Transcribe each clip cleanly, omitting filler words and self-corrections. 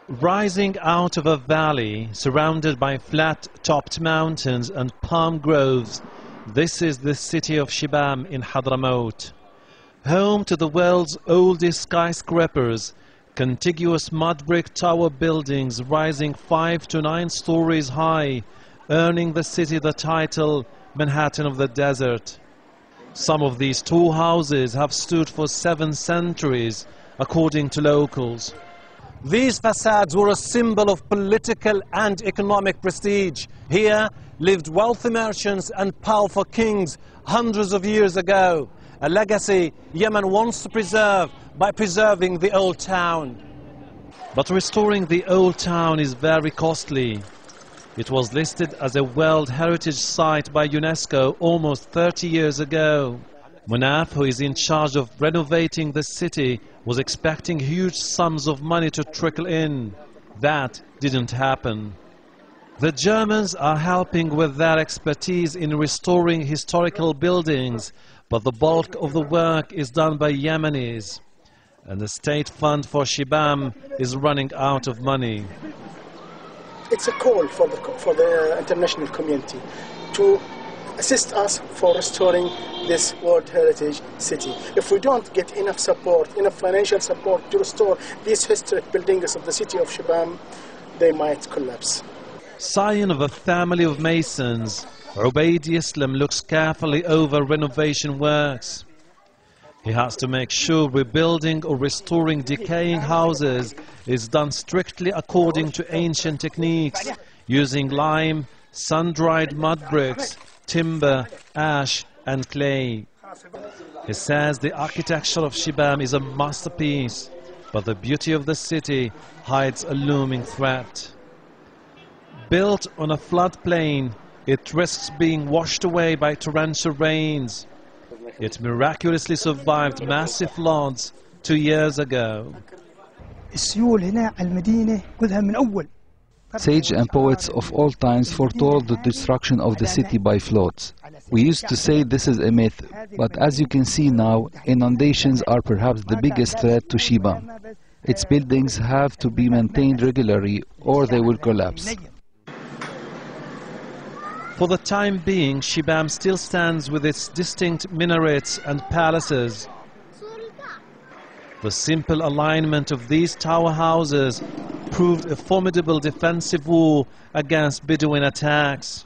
Rising out of a valley surrounded by flat-topped mountains and palm groves, this is the city of Shibam in Hadramaut. Home to the world's oldest skyscrapers, contiguous mud brick tower buildings rising 5 to 9 stories high, earning the city the title Manhattan of the Desert. Some of these tall houses have stood for 7 centuries, according to locals. These facades were a symbol of political and economic prestige. Here lived wealthy merchants and powerful kings hundreds of years ago, a legacy Yemen wants to preserve by preserving the old town. But restoring the old town is very costly. It was listed as a World Heritage Site by UNESCO almost 30 years ago. Munaf, who is in charge of renovating the city, was expecting huge sums of money to trickle in. That didn't happen. The Germans are helping with their expertise in restoring historical buildings, but the bulk of the work is done by Yemenis. And the state fund for Shibam is running out of money. It's a call for the international community to assist us for restoring this World Heritage City. If we don't get enough support, enough financial support to restore these historic buildings of the city of Shibam, they might collapse. Scion of a family of masons, Ubaidi Islam looks carefully over renovation works. He has to make sure rebuilding or restoring decaying houses is done strictly according to ancient techniques, using lime, sun-dried mud bricks, timber, ash and clay. He says the architecture of Shibam is a masterpiece, but the beauty of the city hides a looming threat. Built on a floodplain, it risks being washed away by torrential rains. It miraculously survived massive floods 2 years ago. Sage and poets of all times foretold the destruction of the city by floods. We used to say this is a myth, but as you can see now, inundations are perhaps the biggest threat to Shibam. Its buildings have to be maintained regularly or they will collapse. For the time being, Shibam still stands with its distinct minarets and palaces. The simple alignment of these tower houses proved a formidable defensive wall against Bedouin attacks.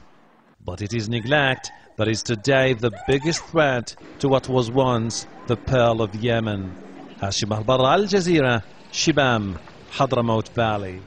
But it is neglect that is today the biggest threat to what was once the Pearl of Yemen. Hashim Al-Barra, Al Jazeera, Shibam, Hadramaut Valley.